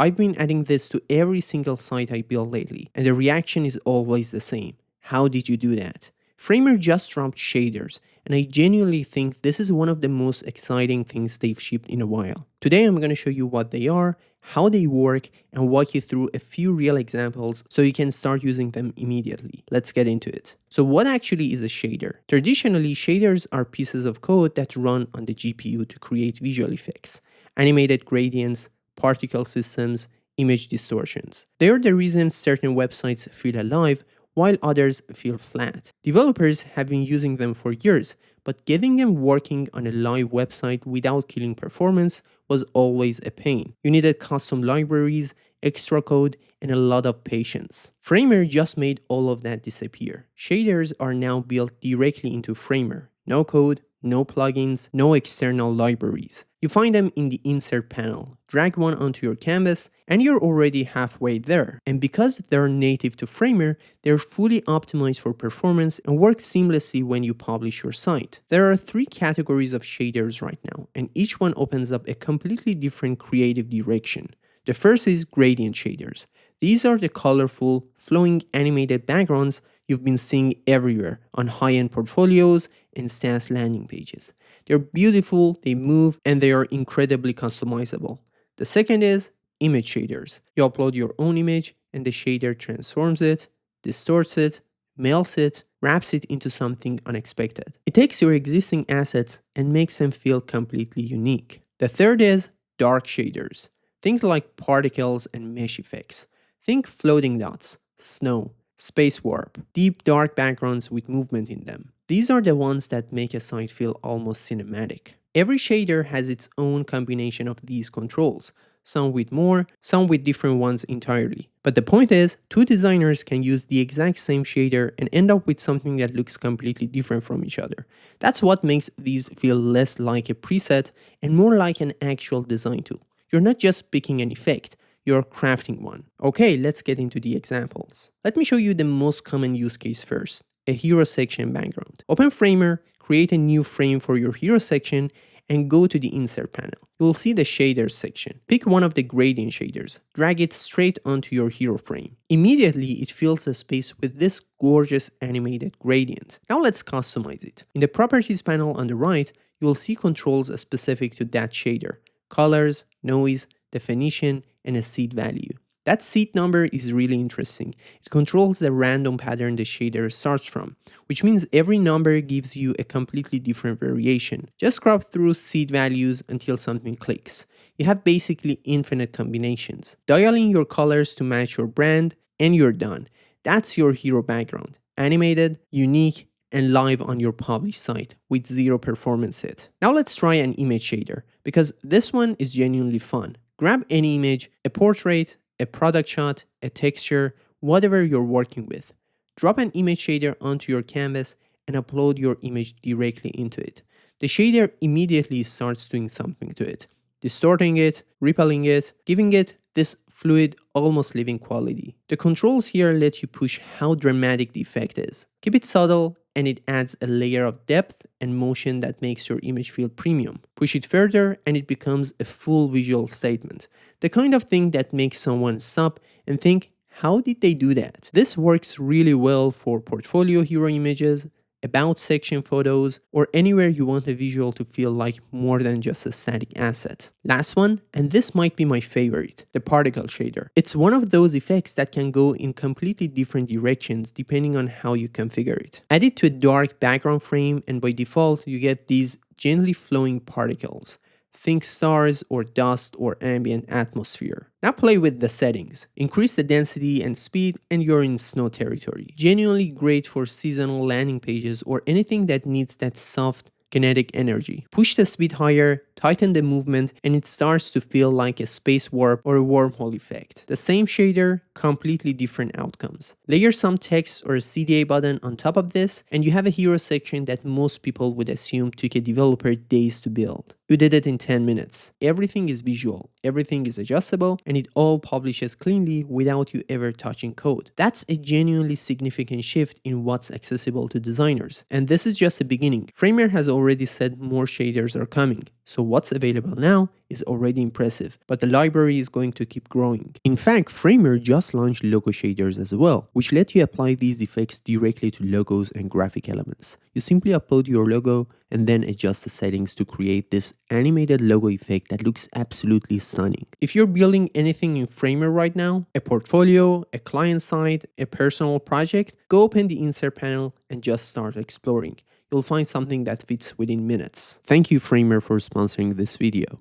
I've been adding this to every single site I build lately, and the reaction is always the same. How did you do that? Framer just dropped shaders, and I genuinely think this is one of the most exciting things they've shipped in a while. Today I'm going to show you what they are, how they work, and walk you through a few real examples so you can start using them immediately. Let's get into it. So what actually is a shader? Traditionally, shaders are pieces of code that run on the GPU to create visual effects, animated gradients, particle systems, image distortions. They are the reason certain websites feel alive while others feel flat. Developers have been using them for years, but getting them working on a live website without killing performance was always a pain. You needed custom libraries, extra code, and a lot of patience. Framer just made all of that disappear. Shaders are now built directly into Framer. No code, no plugins, no external libraries. You find them in the insert panel. Drag one onto your canvas and you're already halfway there. And because they're native to Framer, they're fully optimized for performance and work seamlessly when you publish your site. There are 3 categories of shaders right now, and each one opens up a completely different creative direction. The first is gradient shaders. These are the colorful, flowing animated backgrounds you've been seeing everywhere on high-end portfolios and SaaS landing pages. They're beautiful, they move, and they are incredibly customizable. The second is image shaders. You upload your own image and the shader transforms it, distorts it, melts it, wraps it into something unexpected. It takes your existing assets and makes them feel completely unique. The third is dark shaders. Things like particles and mesh effects. Think floating dots, snow, space warp, deep dark backgrounds with movement in them. These are the ones that make a site feel almost cinematic. Every shader has its own combination of these controls, some with more, some with different ones entirely. But the point is, 2 designers can use the exact same shader and end up with something that looks completely different from each other. That's what makes these feel less like a preset and more like an actual design tool. You're not just picking an effect, you're crafting one. Okay, let's get into the examples. Let me show you the most common use case first, a hero section background. Open Framer, create a new frame for your hero section, and go to the insert panel. You'll see the shaders section. Pick one of the gradient shaders, drag it straight onto your hero frame. Immediately, it fills the space with this gorgeous animated gradient. Now let's customize it. In the properties panel on the right, you'll see controls specific to that shader: colors, noise, definition, and a seed value. That seed number is really interesting. It controls the random pattern the shader starts from, which means every number gives you a completely different variation. Just scrub through seed values until something clicks. You have basically infinite combinations. Dial in your colors to match your brand, and you're done. That's your hero background. Animated, unique, and live on your published site with 0 performance hit. Now let's try an image shader, because this one is genuinely fun. Grab any image, a portrait, a product shot, a texture, whatever you're working with. Drop an image shader onto your canvas and upload your image directly into it. The shader immediately starts doing something to it, distorting it, rippling it, giving it this fluid, almost living quality. The controls here let you push how dramatic the effect is. Keep it subtle, and it adds a layer of depth and motion that makes your image feel premium. Push it further and it becomes a full visual statement. The kind of thing that makes someone stop and think, how did they do that? This works really well for portfolio hero images, about section photos, or anywhere you want a visual to feel like more than just a static asset. Last one, and this might be my favorite, the particle shader. It's one of those effects that can go in completely different directions depending on how you configure it. Add it to a dark background frame and by default you get these gently flowing particles. Think stars or dust or ambient atmosphere. Now play with the settings. Increase the density and speed and you're in snow territory. Genuinely great for seasonal landing pages or anything that needs that soft, kinetic energy. Push the speed higher, tighten the movement, and it starts to feel like a space warp or a wormhole effect. The same shader, completely different outcomes. Layer some text or a CTA button on top of this, and you have a hero section that most people would assume took a developer days to build. You did it in 10 minutes. Everything is visual, everything is adjustable, and it all publishes cleanly without you ever touching code. That's a genuinely significant shift in what's accessible to designers. And this is just the beginning. Framer has already said more shaders are coming. So what's available now is already impressive, but the library is going to keep growing. In fact, Framer just launched logo shaders as well, which let you apply these effects directly to logos and graphic elements. You simply upload your logo and then adjust the settings to create this animated logo effect that looks absolutely stunning. If you're building anything in Framer right now, a portfolio, a client site, a personal project, go open the insert panel and just start exploring. You'll find something that fits within minutes. Thank you, Framer, for sponsoring this video.